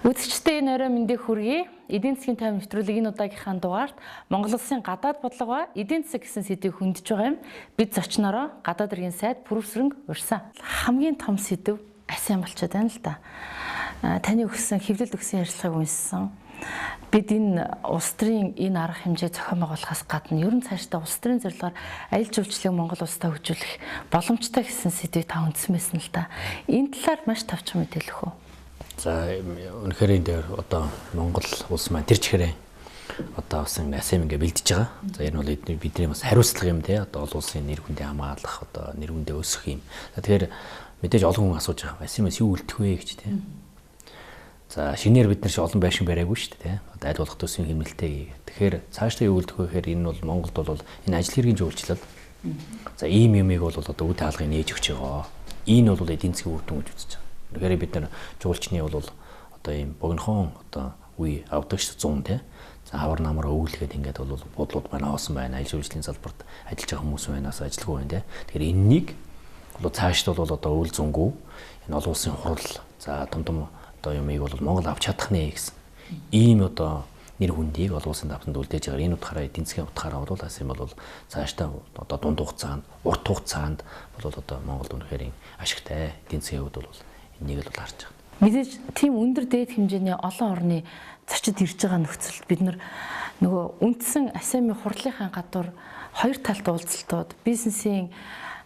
Үзэгчдээ энэ орой мэндийг хүргэе. Эдийн засгийн тайван нэвтрүүлгийн энэ удаагийнхаа дугаарт Монгол Улсын гадаад бодлого ба эдийн засаг гэсэн сэдвийг хөндөж байгаа юм. Бид зочнороо гадаад иргэн сайд Пүрэвсрэнг урьсан. Хамгийн том сэдв АСЕАН болчиход байна л да. Таны өгсөн хэвлэлд өгсөн ярилцлагыг уншсан. Бид энэ улс төрийн энэ арга хэмжээ зохион байгуулахаас гадна ер нь цаашдаа улс төрийн зорилгоор аялал жуулчлалыг Монгол улстай хөгжүүлэх боломжтой гэсэн сэдвийг та үндсэн байсан л да. Энэ талаар маш тавчхан мэдээлэх үү? За үнэхээр энэ дээр одоо Монгол улс маань тэр чихээрээ одоо бас АСЕАН ингээ бэлдэж байгаа. За энэ бол бидний бас хариуцлага юм те. Одоо олон улсын нэр хүндээ хамгаалах, одоо нэр хүндээ өсгөх юм. Тэгэхээр мэдээж олон хүн асууж байгаа. АСЕАН-аас юу үлдэх вэ гэж те. За шинээр бид нар чи олон байшин бариагүй шүү дээ те. Одоо аль болох төсвийн хэмнэлттэй. Тэгэхээр цаашдаа юу үлдэх вэ гэхээр энэ бол Монголд бол энэ ажил хэргийн жуулчлал. За ийм юмыг бол одоо үе таалгыг нээж өгч байгаа. Энэ бол эдийн засгийн үр дүн гэж үзэж байгаа. Тэгэхээр бид нар жуулчны бол одоо ийм богинохон одоо үе авдагч 100 те. За авар намар өвлгээд ингээд бол бодлууд маань авсан байна. Аялал жуулчлалын салбарт ажиллаж байгаа хүмүүс байнаас ажилгүй байна те. Тэгэхээр энэнийг бол цаашд бол одоо өвл зөнгөө энэ олон улсын хурал за том одоо юмыг бол Монгол авч чадах нэ гэсэн. Ийм одоо нэр хүндийг олон улсын давтанд үлдээж байгаа. Энэ утгаараа эдийн засгийн утгаараа бол АСЕАН бол цаашдаа одоо дунд хугацаанд, урт хугацаанд бол одоо Монголд үнэхээр ашигтай эдийн засгийн хувьд бол энийг л харж байгаа. Мэдээж тийм өндөр дээд хэмжээний олон орны зочид ирж байгаа нөхцөлд бид нөгөө үндсэн АСЕАН-ийн хурлынхаа гадуур хоёр талт уулзалтууд, бизнесийн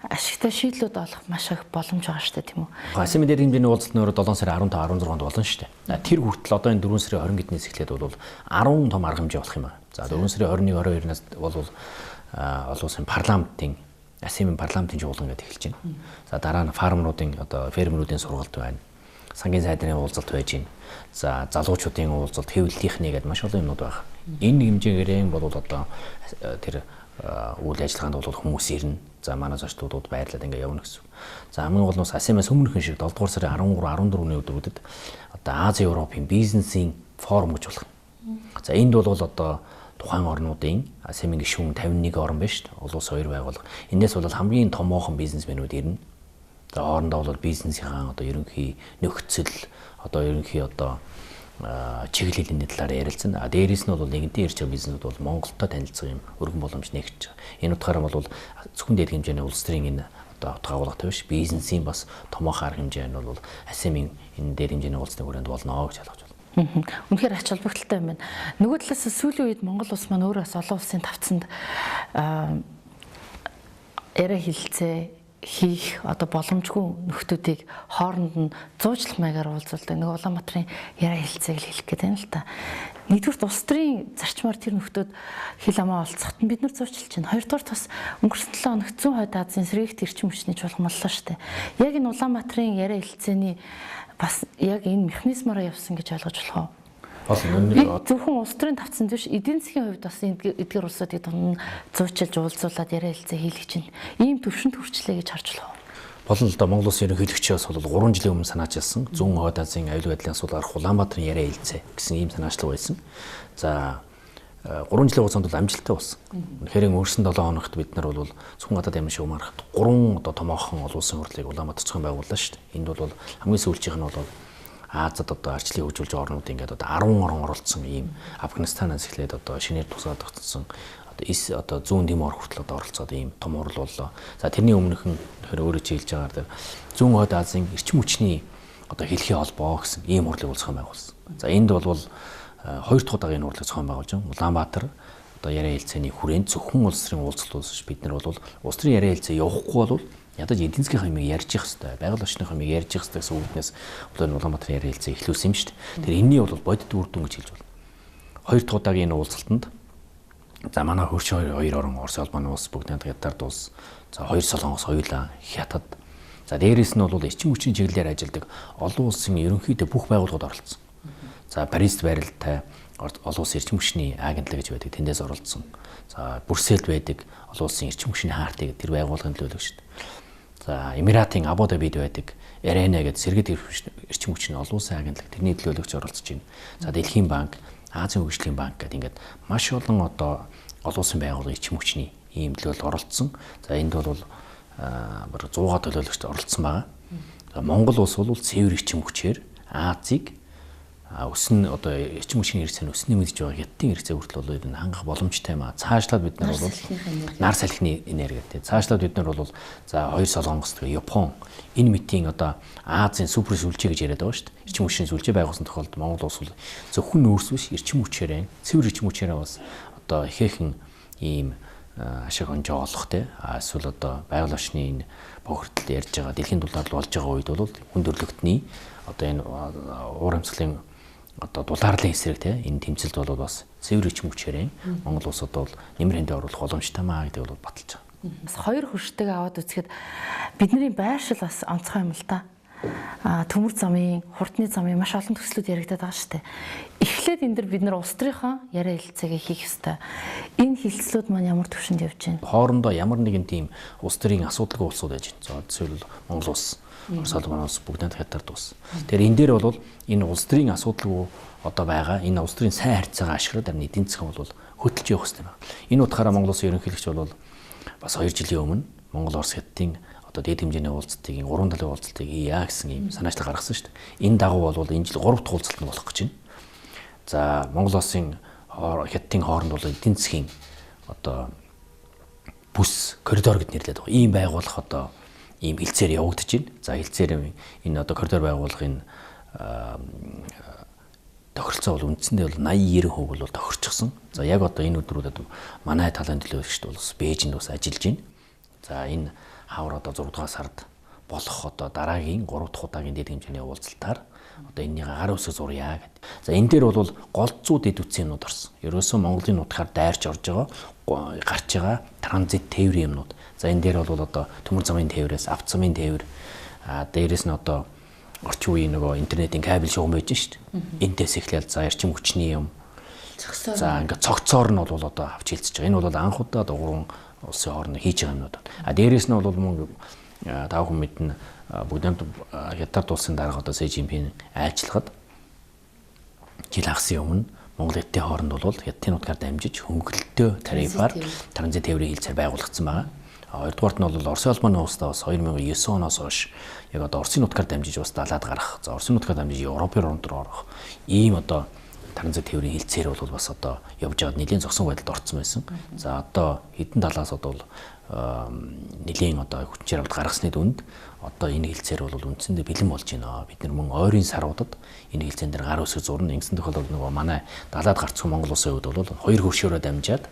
ашигтай шийдлүүд олох маш их боломж байгаа шүү дээ, тийм үү? АСЕАН дээр хэмжээний уулзалт нөр 7 сарын 15, 16-нд болно шүү дээ. Тэр хүртэл одоо энэ 4 сарын 20 гэднээс эхлээд бол 10 том арга хэмжээ болох юм байна. За 4 сарын 21, 22-наас бол олон улсын парламентын АСЕАН парламентын жуулан гэдэг эхэлж байна. За дараа нь фермеруудын сургалт байна. Сангийн сайдны уулзалт байж байна. За залуучуудын уулзалт, хэвлэлийнхний гэдэг маш олон юмнууд байна. Энэ хэмжээгээрээ бол одоо тэр үйл ажиллагаанд бол хүмүүс ирнэ. За манай зочдууд байрлаад ингээ явна гэсэн. За хамгийн гол нь АСЕАН-аас өмнөх шиг 7 дугаар сарын 13, 14-ний өдрүүдэд одоо Ази Европын бизнесийн форум гэж болох. За энд бол одоо тухайн орнуудын АСЕАН гишүүн 51 орн байна шүү дээ. Олон улсын хоёр байгууллага. Эндээс бол хамгийн томоохон бизнесмэнүүд ирнэ. За хоорондоо бол бизнесийн одоо ерөнхий нөхцөл одоо ерөнхий одоо чиглэлийн талаар ярилцсан. Дээрээс нь бол нэгэнтээ ирж байгаа бизнесүүд бол Монголтой танилцах юм өргөн боломж нэгж байгаа. Энэ утгаараа бол зөвхөн дээд хэмжээний улс төрийн энэ одоо утга агуулгатай биш бизнесийн бас томоохон арга хэмжээ нь бол АСЕАН энэ дээд хэмжээний уулзны хүрээнд болно гэж ойлгож байна. Үнэхээр ач холбогдолтой юм байна. Нөгөө талаас сүүлийн үед Монгол улс маань өөрөөс олон улсын тавцанд яриа хэлцээ хийх одоо боломжгүй нөхдүүдийг хооронд нь зуучлах маягаар уулзуулдаг. Нэг Улаанбаатарын яриа хэлцээг л хэлэх гэдэг юм л та. Нэгдүгээр улс төрийн зарчмаар тэр нөхдүүд хил амаа олцоход нь бид нар зуучлж байна. Хоёрдугаар бас өнгөрсөн 7 хоногт зүүн хойд Азийн сэргийгт эрчим хүчний чуулган боллоо шүү дээ. Яг энэ Улаанбаатарын яриа хэлцээний бас яг энэ механизмаараа явсан гэж ойлгож болох уу? Зөвхөн улс төрийн тавцсан биш эдийн засгийн хувьд бас эдгээр улсуудыг зуучилж уулзуулаад яриа хэлцээ хийлгэж байна. Ийм төвшөнд хүрчлээ гэж харж болох уу? Болно л да. Монгол улсын ерөнхийлөгчөөс бол 3 жилийн өмнө санаачилсан зүүн хойд Азийн аюулгүй байдлын асуудал гарах Улаанбаатарын яриа хэлцээ гэсэн ийм санаачлага байсан. За 3 жилийн хугацаанд бол амжилттай болсон. Үнэхээр өнгөрсөн 7 хоногт бид нар бол зөвхөн гадаад амин шугам харахад 3 одоо томоохон олон улсын хурлыг Улаанбаатар зохион байгууллаа шүү дээ. Энд бол хамгийн сүүлчийнх нь бол Азад одоо арчлыг хөгжүүлж байгаа орнууд ингээд одоо 10 орн оролцсон ийм Афганистанаас эхлээд одоо шинээр тусаад тогтсон одоо зүүн Тимор хүртэл одоо оролцоод ийм том хурал боллоо. За тэрний өмнөхөн тэгэхээр өөрөө чи хэлж байгаагаар зүүн хойд Азийн эрчим хүчний одоо хэлхий холбоо гэсэн ийм хурлыг зохион байгуулсан. За энд бол хоёр дахь удаагийн хурлыг зохион байгуулж байгаа. Улаанбаатар одоо яриа хэлцээний хүрээнд зөвхөн улс төрийн уулзалт уулзж бид нар бол улс төрийн яриа хэлцээ явахгүй бол ядаж эдийн засгийн хэмжээг ярьж явах хэрэгтэй. Байгаль орчны хэмжээг ярьж явах хэрэгтэй гэсэн үгнээс Улаанбаатарын яриа хэлцээ эхлүүлсэн юм шүү дээ. Тэр энэний бол бодит үр дүн гэж хэлж байна. Хоёр дахь удаагийн уулзалтанд за манай хөрш хоёр орн Орос улбаны улс бүгд Ятард улс за хоёр солонгос хоёулаа Хятад за дээрээс нь бол эрчим хүчний чиглэлээр ажилладаг олон улсын ерөнхийдөө бүх байгууллагууд оролцсон. За Парист байралтай олон улсын эрчим хүчний агентлаг гэж байдаг тэндээс оролцсон. За Брюсселд байдаг олон улсын эрчим хүчний хаартыг тэр байгууллагын төлөөлөг шүү дээ. За Эмиратын Абу Дабид байдаг Arena гэдэг сэргэд эрчим хүчний олон улсын агентлаг тэрний төлөөлөгч оролцож байна. За Дэлхийн банк, Азийн хөгжлийн банк гэдэг ингээд маш олон одоо олон улсын байгууллагын эрчим хүчний ийм төлөөлөл оролцсон. За энд бол бараг 100-аа төлөөлөгч оролцсон байгаа. За Монгол улс бол цэвэр эрчим хүчээр Азийг өснө одоо эрчим хүчний хэрэгцээ нь өснө мэдж байгаа хятадын хэрэгцээ хүртэл бол энэ хангах боломжтой юм аа. Цаашлаад бид нар бол нар салхины энерги гэдэг. Цаашлаад бид нар бол за хоёр солонгос тэгээ Япон энэ мэтийн одоо Азийн супер сүлжээ гэж яриад байгаа шүү дээ. Эрчим хүчний сүлжээ байгуулсан тохиолдолд Монгол улс бол зөвхөн нөөцөөс эрчим хүчээрээ цэвэр эрчим хүчээрээ бас одоо ихээхэн ийм ашиг онжоо олох те эсвэл одоо байгаль орчны энэ бохирдолд ярьж байгаа дэлхийн дулаар болж байгаа үед бол хүн төрөлхтний одоо энэ уур амьсгалын одоо дулаарлын эсрэг те энэ тэмцэлд бол бас цэвэр эрчим хүчээрээ Монгол улсад бол нэмэр хэндэ оруулах боломжтой маа гэдэг бол баталж байгаа. Бас хоёр хөрштэйг аваад үзэхэд бидний байршил бас онцгой юм л та. Төмөр замын, хурдны замын маш олон төслүүд яригадаад байгаа шүү дээ. Эхлээд энэ дэр бид нар улс төрийнхөө яриа хэлцээгээ хийх ёстой. Энэ хэлцлүүд маань ямар төвшөнд явж байна? Хоорондоо ямар нэгэн тийм улс төрийн асуудалгүй улсууд байж байна. Зөвхөн Монгол улс, Орос улс, улс бүгдээ хятад улс. Тэгэхээр энэ дээр бол энэ улс төрийн асуудалгүй одоо байгаа. Энэ улс төрийн сайн харьцаагаа ашиглаад харин эдийн засаг бол хөдөлж явах хэрэгтэй байна. Энэ утгаараа Монгол улсын ерөнхийлөгч бол бас 2 жилийн өмнө Монгол Орос хятадын одоо дээд хэмжээний уулзалтыг 3 талын уулзалтыг хийя гэсэн ийм санаачлал гаргасан шүү дээ. Энэ дагуу бол энэ жил 3 дахь уулзалт нь болох гэж байна. За Монгол Улсын хятадын хооронд бол эдийн засгийн одоо бүс коридор гэд нэрлэдэг байгаа. Ийм байгуулах одоо ийм хилцээр явагдаж байна. За хилцээр энэ одоо коридор байгуулах энэ тохиролцоо бол үндсэндээ бол 80-90% бол тохирчихсон. За яг одоо энэ өдрүүдэд манай талын төлөөлөгчд бол Бээжинд бас ажиллаж байна. За энэ хавар одоо 6 дугаар сард болох одоо дараагийн 3 дахь удаагийн дэд хэмжээний уулзалтаар одоо энэний гар үсэг зурья гэдэг. За энэ дээр бол голцоо дэд үтсийн юмнууд орсон. Ерөөсөө Монголын нутгаар дайрч орж байгаа гарч байгаа транзит тээврийн юмнууд. За энэ дээр бол одоо төмөр замын тээврээс авц замын тээвэр дээрээс нь одоо орчин үеийн нөгөө интернетийн кабель шугам байж шít. Энтэйс эхлээл за эрчим хүчний юм. За ингээд цогцоор нь бол одоо авч хэлцэж байгаа. Энэ бол анх удаа одоо 3 улсын хооронд хийж байгаа юмнууд. Дээрээс нь бол мөн тав хүн мэднэ бүгд хятад улсын дарга одоо Си Жинпин айлчлагад жил хагсын өмнө Монгол Хятадын хооронд бол хятадын нутгаар дамжиж хөнгөлөлтөө тарифаар транзит тээврийн хилцээр байгуулагдсан байгаа. Хоёрдугаарт нь бол Оросын улманы улстай бас 2009 оноос хойш яг одоо Оросын нутгаар дамжиж бас далаад гарах. За Оросын нутгаар дамжиж Европын орнд руу орох. Ийм одоо транзит тээврийн хилцээр бол бас одоо явж байгаад нэлийн зогсон байдалд орсон байсан. За одоо хэдэн талаас одоо нэлийн одоо хүчээр авд гаргасны дүнд одоо энэ хилцээр бол үндсэндээ бэлэн болж байна. Бид нар мөн ойрын саруудад энэ хилцэн дээр гар үсэг зурна. Ингэсэн тохиолдолд нөгөө манай далаад гарцсан Монгол улсын хувьд бол 2 хөршөөрөө дамжаад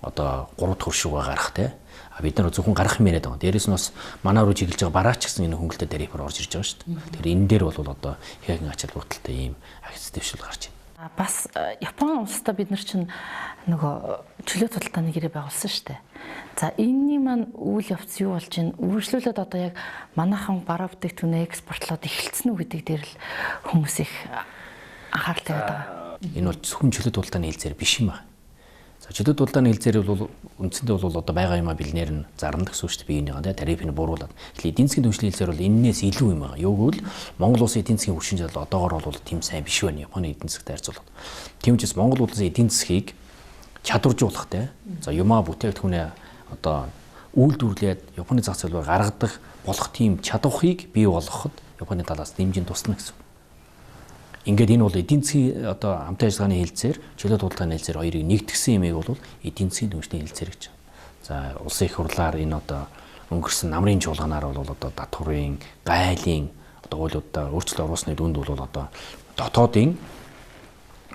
одоо 3 дахь хөршөөгөө гарах те. Бид нар зөвхөн гарах юм яриад байгаа. Дээрээс нь бас манай руу чиглэж байгаа бараач гэсэн энэ хөнгөлөлтөд тарифаар орж ирж байгаа шүү дээ. Тэгэхээр энэ дээр бол одоо ихээхэн ачаал бүгдэлтэй ийм агц дэвшил гарч байна. Бас Япон улстай бид нар чинь нөгөө чөлөө судалгааны гэрээ байгуулсан шүү дээ. За энэний маань үйл явц юу болж байна? Үргэлжлүүлээд одоо яг манайхан бараа бүтээгдэхүүнээ экспортлоод эхэлсэн үү гэдэг дээр л хүмүүс их анхаарал тавиад байгаа. Энэ бол зөвхөн чөлөө судалгааны хэлцээр биш юм байна. За чөлөө судалгааны хэлцээр бол үндсэндээ бол одоо байгаа юмаа бэлнээр нь зарна гэсэн үг шүү дээ. Биенийгаа тарифыг бууруулад. Тэгэхээр эдийн засгийн түвшлийн хэлцээр бол энээс илүү юм байна. Юу гэвэл Монгол улсын эдийн засгийн хүчин чадал одоогоор бол тийм сайн биш байна. Японы эдийн засагтай харьцуулбал. Тийм учраас Монгол улсын эдийн засгийг чадваржуулах те. За юмаа бүтээгдэхүүнээ одоо үйлдвэрлээд Японы зах зээлээр гаргадаг болох тийм чадварыг бий болгоход Японы талаас дэмжин тусна гэсэн. Ингээд энэ бол эдийн засгийн одоо хамтын ажиллагааны хэлцээр чөлөө судалгааны хэлцээр хоёрыг нэгтгсэн юмыг бол эдийн засгийн түвшний хэлцээр гэж. За улсын их хурлаар энэ одоо өнгөрсөн намрын чуулганаар бол одоо татварын, гайлын одоо хуулиудаа өөрчлөлт оруулсны дүнд бол одоо дотоодын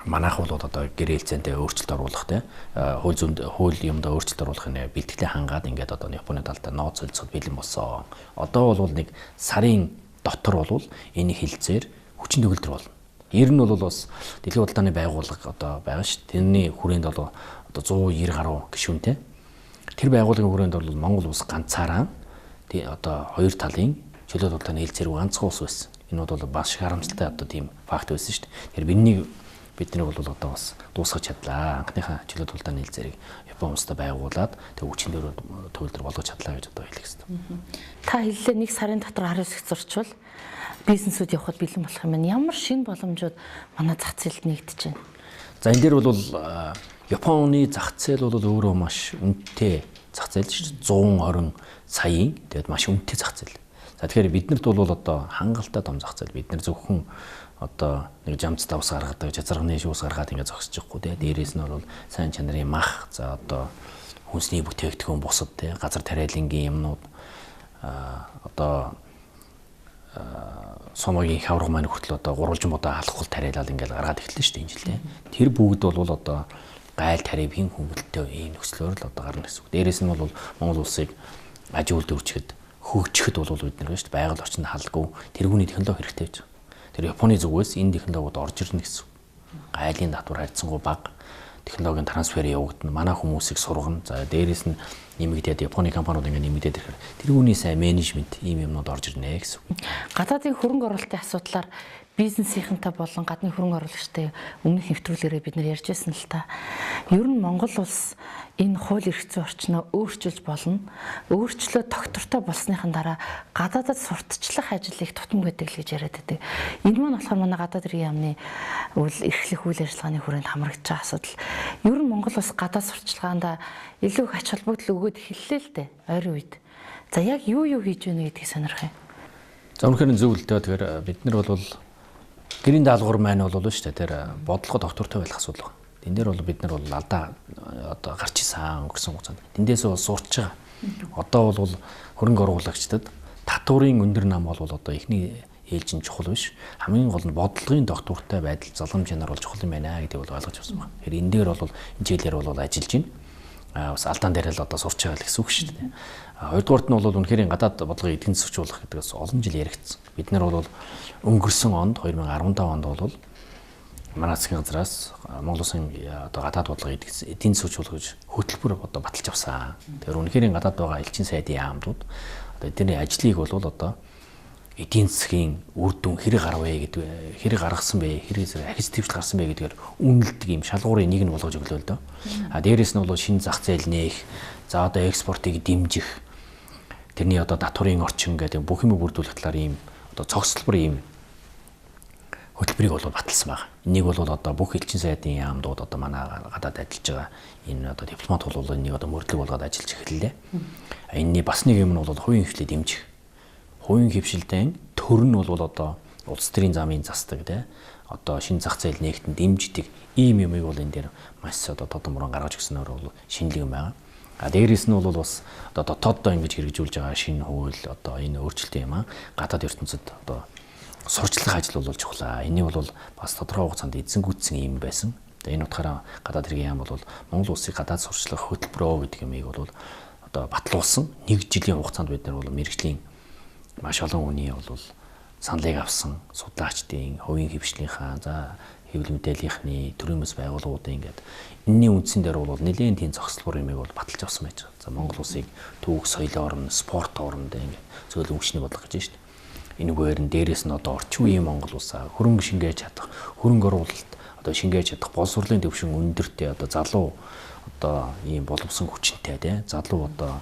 манайх бол одоо гэрээ хэлцээндээ өөрчлөлт оруулах те хууль юмдаа өөрчлөлт оруулахын бэлтгэлээ хангаад ингээд одоо Японы талдаа нууц солилцоход бэлэн болсон. Одоо бол нэг сарын дотор бол энэ хэлцээр хүчин төгөлдөр болно. Ер нь бол бас дэлхийн бодлооны байгууллага одоо байгаа шүү. Тэрний хүрээнд бол одоо 190 гаруй гишүүнтэй. Тэр байгууллагын хүрээнд бол Монгол улс ганцаараа одоо хоёр талын чөлөө судалгааны хэлцээр ганцхан улс байсан. Энэ бол бас шиг харамсалтай одоо тийм факт байсан шүү. Тэр бидний бол одоо бас дуусгаж чадлаа. Анхныхаа чөлөө судалгааны хэлцээрийг холбоо өмстэй байгуулад тэг хүчин төгөлдөр болгож чадлаа гэж одоо хэлэх хэрэгтэй. Та хэллээ нэг сарын дотор 19 их зурчвал бизнесүүд явахад бэлэн болох юм байна. Ямар шинэ боломжууд манай зах зээлд нэгдэж байна? За энэ дээр бол Японы зах зээл бол өөрөө маш үнэтэй зах зээл шүү дээ. 120 саяын тэгээд маш үнэтэй зах зээл. За тэгэхээр биднэрт бол одоо хангалттай том зах зээл. Бид нар зөвхөн одоо нэг жамцтай ус гаргадаг, жазарганы ус гаргаад ингээд зогсож байхгүй тий. Дээрээс нь бол сайн чанарын мах, за одоо хүнсний бүтээгдэхүүн бусад тий газар тариалангийн юмнууд одоо сомогийн хавраг маань хүртэл одоо гурвалжин бодоо халахгүй тариалал ингээд гаргаад эхэллээ шүү дээ энэ жилдээ. Тэр бүгд бол одоо гайл тарифын хөнгөлөлтөө ийм нөхцлөөр л одоо гарна гэсэн үг. Дээрээс нь бол Монгол улсыг аж үйлдвэрчгэд хөгжихэд бол бид нар шүү дээ байгаль орчинд халдгүй тэргүүний технологи хэрэгтэй байж байгаа. Тэр Японы зүгээс энэ технологиуд орж ирнэ гэсэн. Гайлын татвар харьцангуй бага технологийн трансфер явагдана. Манай хүмүүсийг сургана. За дээрээс нь нэмэгдээд Японы компаниуд ингэ нэмэгдээд ирэхээр тэргүүний сайн менежмент ийм юмнууд орж ирнэ гэсэн. Гадаадын хөрөнгө оруулалтын асуудлаар бизнесийнхэнтэй болон гадны хөрөнгө оруулагчтай өмнөх нэвтрүүлгээрээ бид нар ярьж байсан л та. Ер нь Монгол улс энэ хууль эрх зүйн орчноо өөрчилж болно. Өөрчлөө тогтвортой болсныхан дараа гадаадад сурталчлах ажлыг тутам гэдэг л гэж яриад байдаг. Энэ маань болохоор манай гадаад иргэн яамны эрхлэх үйл ажиллагааны хүрээнд хамрагдж байгаа асуудал. Ер нь Монгол улс гадаад сурталчилгаанд илүү их ач холбогдол өгөөд эхэллээ л дээ ойрын үед. За яг юу хийж байна гэдгийг сонирх юм. За үнэхээр зөв л дээ. Тэгэхээр бид нар бол гэрийн даалгавар маань бол шүү дээ. Тэр бодлого доктортой байх асуудал байна. Тэн дээр бол бид нар бол алдаа одоо гарч исэн өнгөрсөн хугацаанд. Тэндээс бол сурч байгаа. Одоо бол хөрөнгө оруулагчдад татварын өндөр нам бол одоо ихний ээлжин чухал биш. Хамгийн гол нь бодлогын доктортой байдал залгамж чанар бол чухал юм байна гэдгийг бол ойлгож авсан байна. Тэгэхээр энэ дээр бол энэ жилээр бол ажиллаж байна. Бас алдаан дээр л одоо сурч байгаа л гэсэн үг шүү дээ. Хоёрдугаарт нь бол үнэхээр гадаад бодлогыг эдийн засгуулах гэдгээс олон жил яригдсан. Бид нар бол өнгөрсөн онд 2015 онд бол манай засгийн газраас Монгол Улсын одоо гадаад бодлогыг эдийн засгуулах гэж хөтөлбөр одоо баталж авсан. Тэгэхээр үнэхээр гадаад байгаа элчин сайдын яамдууд одоо эдний ажлыг бол одоо эдийн засгийн үр дүн хэрэг гарвэ гэдэг хэрэг гаргасан бэ, хэрэг ахиж твч гарсан бэ гэдгээр үнэлдэг юм шалгуурын нэг нь болгож өглөө л дөө. А дээрэс нь бол шинэ зах зээл нээх, за одоо экспортыг дэмжих, тэрний одоо татварын орчин гэдэг бүх юм бүрдүүлэх талаар ийм одоо цогцлбор ийм хөтөлбөрийг бол баталсан байна. Энийг бол одоо бүх элчин сайдын яамдууд одоо манай гадаад ажиллаж байгаа энэ одоо дипломат бол энийг одоо мөрдлөг болгоод ажиллаж эхэллээ. Энэний бас нэг юм нь бол хувийн хвшлийг дэмжих. Хувийн хвшилтийн төр нь бол одоо улс төрийн замын засдаг тий одоо шинэ зах зээл нэгтэн дэмждэг ийм юмыг бол энэ дээр маш одоо тодон муран гаргаж өгснөөр бол шинэлэг юм байна. А дээрээс нь бол бас одоо дотооддоо ингэж хэрэгжүүлж байгаа шинэ хууль одоо энэ өөрчлөлт юм аа гадаад ертөнцид одоо сурчлах ажил бол чухлаа. Энийг бол бас тодорхой хугацаанд эзэнгүүцсэн юм байсан. Тэгээ энэ утгаараа гадаад иргэн яам бол Монгол улсыг гадаад сурчлах хөтөлбөрөө гэдэг юмыг бол одоо батлуулсан. 1 жилийн хугацаанд бид нар бол мэргэжлийн маш олон хүний бол саналыг авсан судлаачдын, хувийн хвшлийнхаа, за хэвлэл мэдээллийнхний төрийн бас байгууллагуудын ингээд энэний үндсэн дээр бол нэлээд тийм зохицлбор юмыг бол баталж авсан байж байгаа. За Монгол улсыг түүх, соёлын орн, спорт орнд ингээд зөөлөн хүчний бодлого гэж байна шүү дээ. Энэгээр нь дээрээс нь одоо орчин үеийн Монгол улсаа хөрөнгө шингээж чадах, хөрөнгө оруулалт одоо шингээж чадах боловсролын төвшин өндөртэй одоо залуу одоо ийм боловсон хүчинтэй тий залуу одоо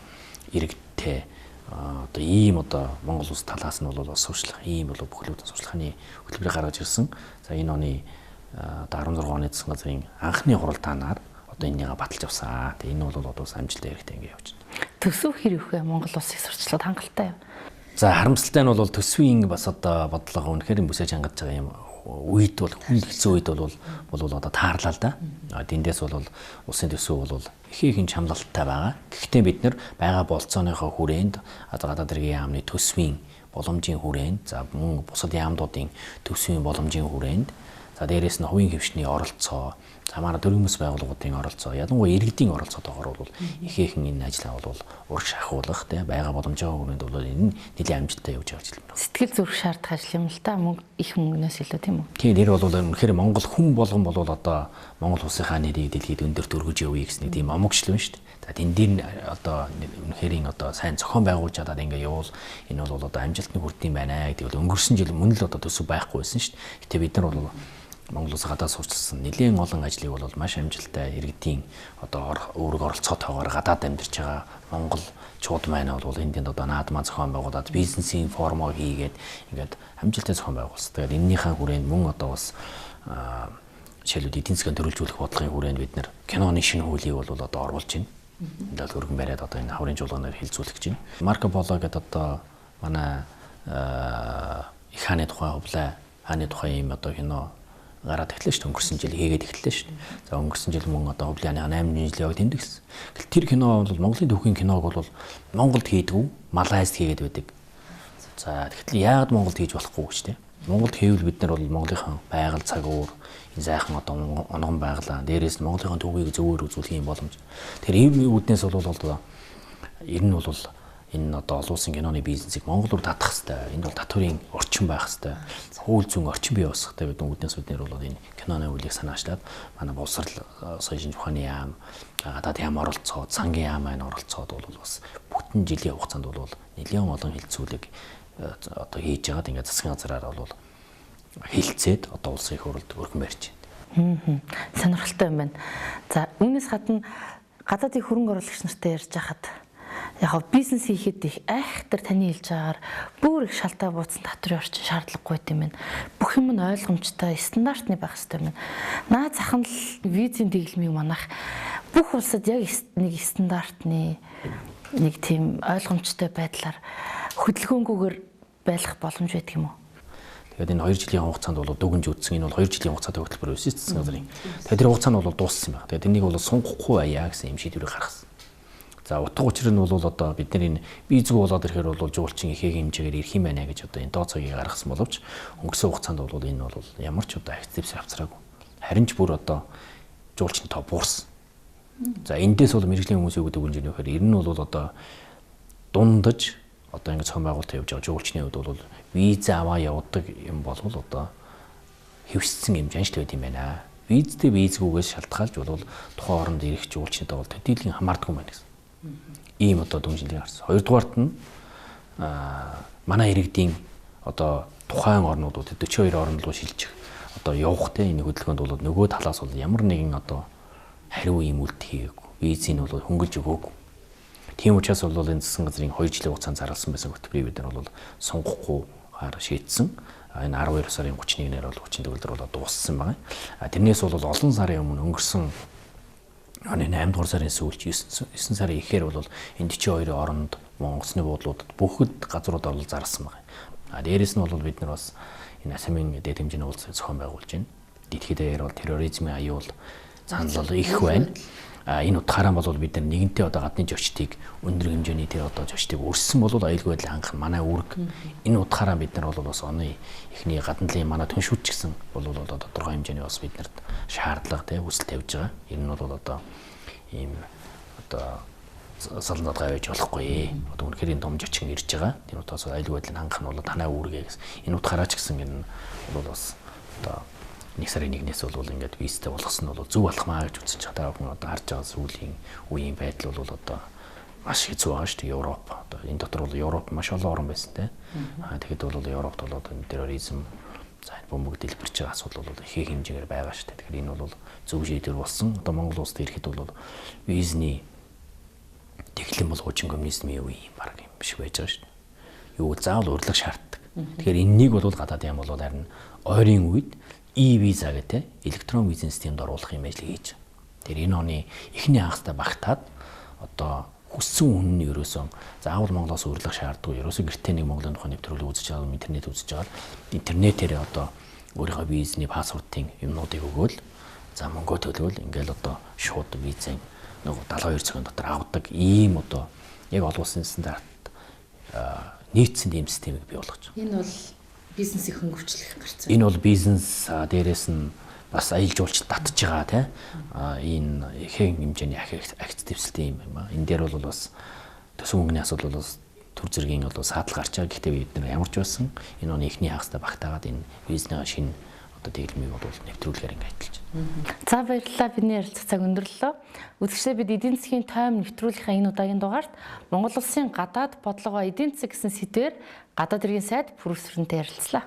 иргэдтэй одоо ийм одоо Монгол улс талаас нь бол сурчлах ийм бол бүхэлдээ сурчлагын хөтөлбөрийг гаргаж ирсэн. За энэ оны одоо 16 оны засгийн газрын анхны хуралдаанаар одоо энэнийг баталж авсан. Тэгээ энэ бол одоо амжилттай хэрэгтэй ингэ явж байна. Төсөв хэрэг вэ Монгол улсыг сурчлаад хангалттай юу? За харамсалтай нь бол төсвийн бас одоо бодлого үнэхээр бүсэж хангаж байгаа юм үед бол хүн хэцүү үед бол одоо таарлаа л да. Тэндээс бол улсын төсөв бол их хамлалттай байгаа. Гэхдээ бид нар байгаа болцооныхоо хүрээнд одоо гадаад иргэн яамны төсвийн боломжийн хүрээнд за мөн бусад яамдуудын төсвийн боломжийн хүрээнд за дээрээс нь хувийн хвшний оролцоо за манай төрийн бас байгууллагуудын оролцоо ялангуяа иргэдийн оролцоотойгоор бол ихээхэн энэ ажлаа бол урагш ахуулах тий байгаа боломжийн хүрээнд бол энэ нэлийн амжилттай явж байгаа юм байна. Сэтгэл зүрх шаардах ажил юм л да мөнгө их мөнгнөөс илүү тийм үү? Тийм нэр бол үнэхээр Монгол хүн болгон бол одоо Монгол улсынхаа нэрийг дэлхийд өндөрт өргөж явъя гэсэн тийм амгчлал байна шүү дээ. За тэн дээр одоо үнэхээр одоо сайн зохион байгуулж чадаад ингээ явуул энэ бол одоо амжилтны хүрдэм байна гэдэг бол өнгөрсөн жил мөн л одоо төсөв байхгүй байсан шүү дээ. Гэтэ бид нар бол Монгол улс гадаа суурчилсан нэлийн олон ажлыг бол маш амжилттай иргэдийн одоо өөрөг оролцоотойгоор гадаад амьдарч байгаа Монгол чууд маань бол энд одоо наадмаа зохион байгуулад бизнесийн формоо хийгээд ингээд амжилттай зохион байгуулсан. Тэгээд энэнийхээ хүрээнд мөн одоо бас жишээлбэл эдийн засгийн төрөлжүүлэх бодлогын хүрээнд бид нэр киноны шинэ хуулийг бол одоо оруулж байна. Энд л өргөн бариад одоо энэ хаврын чуулганаар хилцүүлэх гэж байна. Марко Поло гэдэг одоо манай их хааны тухай хувлаа хааны тухай юм одоо кино гараад эхлэв шүү дээ. Өнгөрсөн жил хийгээд эхэллээ шүү дээ. За өнгөрсөн жил мөн одоо хувлааны 8 жил яваад тэмдэглэсэн. Гэтэл тэр кино бол Монголын төвхийн киног бол Монголд хийдгүү, Малайзд хийгээд байдаг. За тэгэхээр яагаад Монголд хийж болохгүй гэж дээ. Монголд хийвэл бид нар бол Монголынхан байгаль цаг уур энэ сайхан одоо онгон байглаа. Дээрээс нь Монголынхан төвийг зөвөр үзүүлэх юм боломж. Тэр ийм үүднээс бол ер нь бол энэ одоо олон улсын киноны бизнесийг Монгол руу татах хэрэгтэй. Энд бол татварын орчин байх хэрэгтэй. Хууль зүйн орчин бий болох хэрэгтэй гэдэг үүднээс бид нэр бол энэ киноны хуулийг санаачлаад манай боловсрал соёлын шинж ухааны яам, гадаад яам оролцоод, сангийн яам маань оролцоод бол бас бүтэн жилийн хугацаанд бол нэлээд олон хилцүүлэг одоо хийж яагаад ингээд засгийн газраар бол хилцээд одоо улсын их хурлд өргөн барьж байна. Сонирхолтой юм байна. За үүнээс гадна гадаадын хөрөнгө оруулагч нартай ярьж байхад яг бизнес хийхэд их айхтар таны хэлж байгаагаар бүр их шалтаа бууцсан татварын орчин шаардлагагүй юм байна. Бүх юм нь ойлгомжтой, стандартны байх хэрэгтэй юм байна. Наад зах нь л визийн дэглэмийг манах бүх улсад яг нэг стандартны нэг тийм ойлгомжтой байдлаар хөдөлгөөнгүйгээр байх боломж байдаг юм уу? Тэгээд энэ 2 жилийн хугацаанд бол дүгнж үтсэн. Энэ бол 2 жилийн хугацаатай хөтөлбөр байсан засгийн газрын. Тэгээд тэр хугацаанд бол дууссан байна. Тэгээд энийг бол сунгахгүй байя гэсэн юм шийдвэрийг гаргасан. За утга учир нь бол одоо бид нар энэ визгүй болоод ирэхээр бол жуулчин ихээгийн хэмжээгээр ирэх юм байна гэж одоо энэ доо цагийг гаргасан боловч өнгөрсөн хугацаанд бол энэ бол ямар ч одоо акцепс авцраагүй. Харин ч бүр одоо жуулчин тоо буурсан. За эндээс бол мэрэгжлийн хүмүүс юу гэдэг юм жинэхээр ер нь бол одоо дундаж одоо ингэ цоон байгуулалт явж байгаа жуулчны хувьд бол виз аваа явуулдаг юм бол одоо хэвсцэн юм жаншд байд юм байна. Визтэй визгүйгээс шалтгаалж бол тухайн оронд ирэх жуулчнууд бол төдийлөн хамаардаггүй юм байна гэсэн. Ийм одоо дүнжиндийг харсан. Хоёрдугаарт нь манай иргэдийн одоо тухайн орнуудад 42 орнд руу шилжих одоо явах те энэ хөдөлгөөнд бол нөгөө талаас бол ямар нэгэн одоо хариу ийм үлдэх хийгээгүй. Визийг бол хөнгөлж өгөөгүй. Тийм учраас бол энэ засгийн газрын 2 жилийн хугацаанд зарласан байсан хөтөлбөрийг бид нар бол сунгахгүйгээр шийдсэн. Энэ 12 сарын 31-ээр бол 34-ээр бол дууссан байна. Тэрнээс бол олон сарын өмнө өнгөрсөн оны 8 дугаар сарын сүүлч 9 сарын ихээр бол энэ 42 оронд Монголсны буудлуудад бүхэл газруудаар бол зарласан байна. Дээрээс нь бол бид нар бас энэ асамын дэд хэмжээний уулзалт зохион байгуулж байна. Дэлхийд даяар бол терроризмын аюул занал их байна. Энэ утгаараа бол бид нар нэгэнтээ одоо гадны зочдыг өндөр хэмжээний тэр одоо зочдыг өрссөн бол аюулгүй байдлыг хангах манай үүрэг. Энэ утгаараа бид нар бол бас оны эхний гадналын манай түншүүч гэсэн бол одоо тодорхой хэмжээний бас бид нарт шаардлага тий хүсэл тавьж байгаа. Энэ нь бол одоо ийм одоо салнад гавьж болохгүй. Одоо үнэхээр энэ том зочин ирж байгаа. Тэр утгаас аюулгүй байдлыг хангах нь бол танай үүрэг гэсэн. Энэ утгаараа ч гэсэн энэ бол бас одоо 1 сарын 1-ээс бол ингээд визтэй болгосон нь бол зөв болохмаа гэж үзэж байгаа. Хүн одоо харж байгаа сүүлийн үеийн байдал бол одоо маш хэцүү байгаа шүү дээ. Европ одоо энэ дотор бол Европ маш олон орн байсан те. Тэгэхэд бол Европт бол одоо терроризм за бөмбөг дэлбэрч байгаа асуудал бол их хэмжээгээр байгаа шүү дээ. Тэгэхээр энэ бол зөв шийдвэр болсон. Одоо Монгол улсад ирэхэд бол визний тэглэм бол хуучин коммунизмын үеийн баг юм шиг байж байгаа шүү дээ. Юу заавал урьдлах шаарддаг. Тэгэхээр энэнийг бол гадаад яам бол харин ойрын үед e-виза гэдэг электрон визийн системд оруулах юм ажил хийж. Тэр энэ оны эхний хагастай багтаад одоо хүссэн хүн нь ерөөсөн заавал Монголоос урьдлах шаардлагагүй. Ерөөсөө гэртээ нэг Монголын тухай нэвтрүүлэг үзэж байгаа, интернет үзэж байгаа. Интернетээр одоо өөрийнхөө визний паспортын юмнуудыг өгөөл за мөнгө төлөөл ингээл одоо шууд визэн нөгөө 72 цагийн дотор авдаг ийм одоо яг олон улсын стандарт нийцсэн ийм системийг бий болгож байгаа. Энэ бол бизнесийг хөнгөвчлөх гарцсан. Энэ бол бизнес дээрээс нь бас аялал жуулчлалт татж байгаа тийм энэ ихэн хэмжээний акц дэвсэлтэй юм байна. Энэ дээр бол бас төсөв мөнгөний асуудал бол төр зэргийн бол саатал гарч байгаа. Гэхдээ бид нар ямар ч байсан энэ оны эхний хагастай багтаагаад энэ бизнесийн шинэ одоо дэглэмийг бол нэвтрүүлгээр ингээд ажиллаж байна. За баярлалаа. Бидний ярилцах цаг өндөрлөө. Үзэгчдээ бид эдийн засгийн тойм нэвтрүүлгийн энэ удаагийн дугаарт Монгол улсын гадаад бодлогоо эдийн засаг гэсэн сэдвээр гадаад иргэн сайд профессортай ярилцлаа.